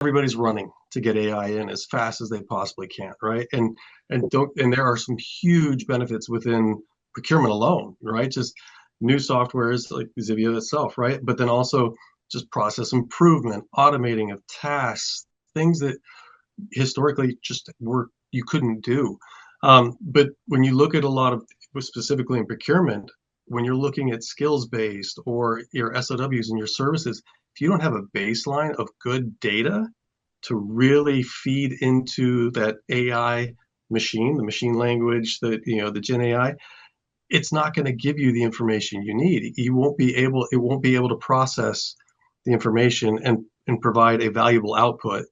everybody's running to get AI in as fast as they possibly can, right? And there are some huge benefits within procurement alone, right? Just new softwares like Zivio itself, right? But then also just process improvement, automating of tasks, things that historically just were you couldn't do. But when you look at a lot of specifically in procurement, when you're looking at skills based or your SOWs and your services, if you don't have a baseline of good data to really feed into that AI machine, the machine language, the Gen AI, it's not going to give you the information you need. It won't be able to process the information and provide a valuable output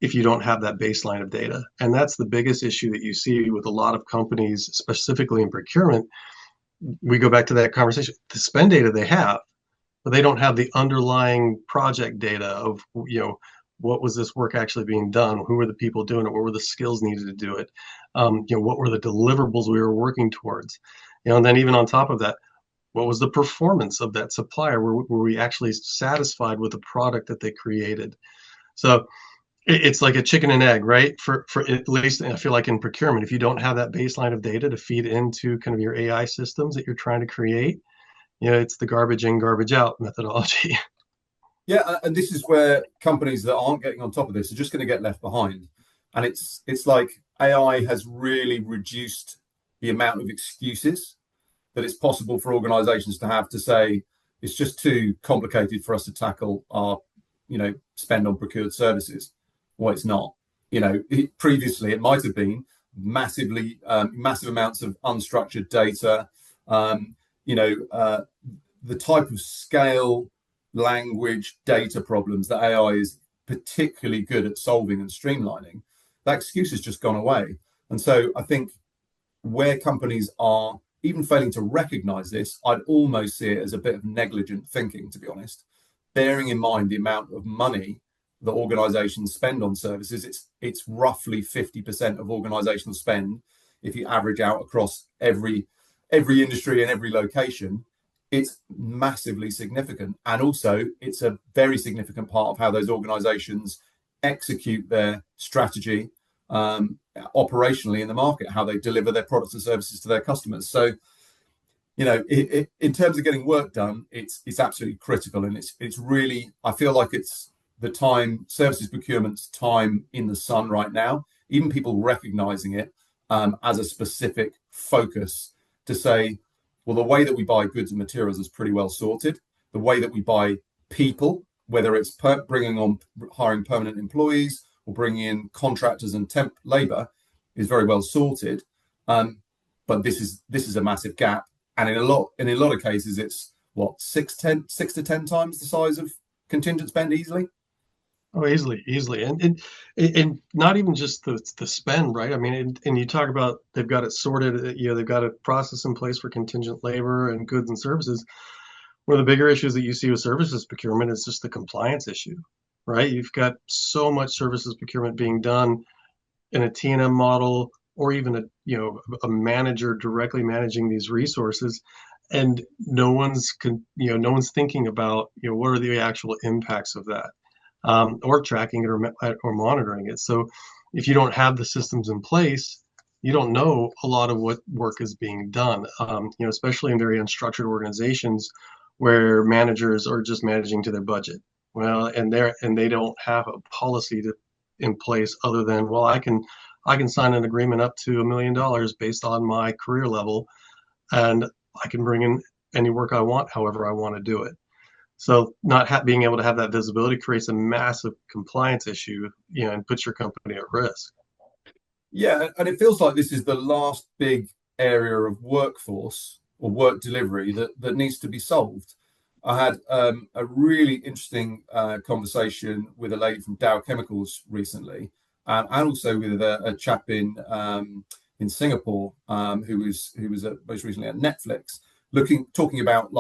if you don't have that baseline of data. And that's the biggest issue that you see with a lot of companies, specifically in procurement. We go back to that conversation. The spend data they have, but they don't have the underlying project data of, what was this work actually being done? Who were the people doing it? What were the skills needed to do it? What were the deliverables we were working towards? And then even on top of that, what was the performance of that supplier? Were we actually satisfied with the product that they created? So it's like a chicken and egg, right? For at least I feel like in procurement, if you don't have that baseline of data to feed into kind of your AI systems that you're trying to create, it's the garbage in, garbage out methodology. Yeah, and this is where companies that aren't getting on top of this are just going to get left behind. And it's like AI has really reduced the amount of excuses that it's possible for organizations to have to say it's just too complicated for us to tackle our, spend on procured services. Well, it's not. Previously it might have been massive amounts of unstructured data. The type of scale, language, data problems that AI is particularly good at solving and streamlining, that excuse has just gone away. And so I think where companies are even failing to recognize this, I'd almost see it as a bit of negligent thinking, to be honest, bearing in mind the amount of money that organizations spend on services. It's roughly 50% of organizational spend. If you average out across every industry and every location, it's massively significant. And also it's a very significant part of how those organizations execute their strategy operationally in the market, how they deliver their products and services to their customers. So, in terms of getting work done, it's absolutely critical. And it's really, I feel like it's the time, services procurement's time in the sun right now, even people recognizing it as a specific focus to say, well, the way that we buy goods and materials is pretty well sorted. The way that we buy people, whether it's hiring permanent employees or bringing in contractors and temp labor, is very well sorted. But this is a massive gap. And in a lot of cases, it's what, 6 to 10 times the size of contingent spend easily. Oh, easily, and not even just the spend, right? I mean, and you talk about they've got it sorted, they've got a process in place for contingent labor and goods and services. One of the bigger issues that you see with services procurement is just the compliance issue, right? You've got so much services procurement being done in a T&M model, or even a manager directly managing these resources, and no one's thinking about what are the actual impacts of that. Or tracking it or monitoring it. So if you don't have the systems in place, you don't know a lot of what work is being done, especially in very unstructured organizations where managers are just managing to their budget. Well, and they don't have a policy in place other than, well, I can sign an agreement up to $1 million based on my career level, and I can bring in any work I want, however I want to do it. So not being able to have that visibility creates a massive compliance issue, and puts your company at risk. Yeah, and it feels like this is the last big area of workforce or work delivery that needs to be solved. I had a really interesting conversation with a lady from Dow Chemicals recently, and also with a chap in Singapore who was most recently at Netflix, talking about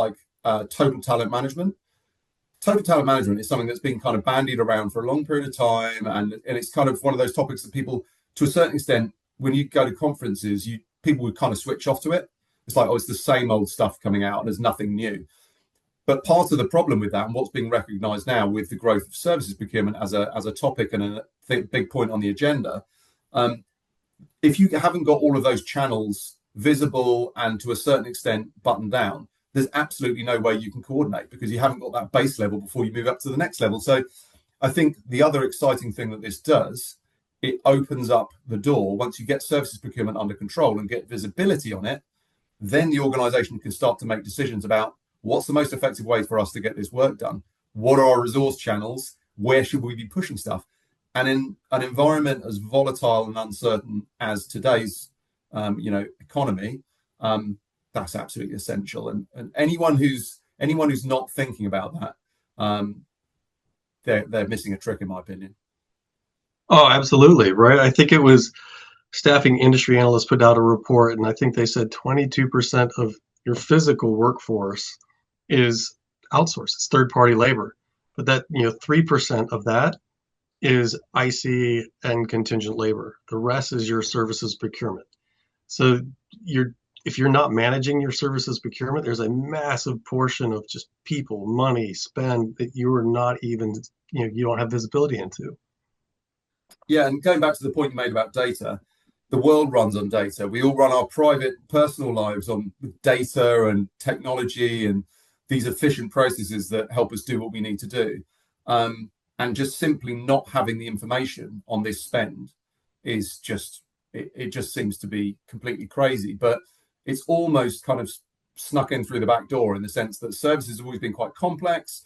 total talent management. Total talent management is something that's been kind of bandied around for a long period of time, and it's kind of one of those topics that people, to a certain extent, when you go to conferences, people would kind of switch off to it. It's like, oh, it's the same old stuff coming out, and there's nothing new. But part of the problem with that, and what's being recognised now with the growth of services procurement as a topic and a big point on the agenda, if you haven't got all of those channels visible and to a certain extent buttoned down, there's absolutely no way you can coordinate, because you haven't got that base level before you move up to the next level. So I think the other exciting thing that this does, it opens up the door. Once you get services procurement under control and get visibility on it, then the organization can start to make decisions about what's the most effective way for us to get this work done? What are our resource channels? Where should we be pushing stuff? And in an environment as volatile and uncertain as today's economy, that's absolutely essential. And anyone who's not thinking about that, they're missing a trick, in my opinion. Oh, absolutely, right. I think it was Staffing Industry Analysts put out a report, and I think they said 22% of your physical workforce is outsourced. It's third-party labor, but that 3% of that is IC and contingent labor. The rest is your services procurement. So if you're not managing your services procurement, there's a massive portion of just people, money, spend that you are not even, you don't have visibility into. Yeah, and going back to the point you made about data, the world runs on data. We all run our private, personal lives on data and technology and these efficient processes that help us do what we need to do. And just simply not having the information on this spend is just, it just seems to be completely crazy. But it's almost kind of snuck in through the back door, in the sense that services have always been quite complex.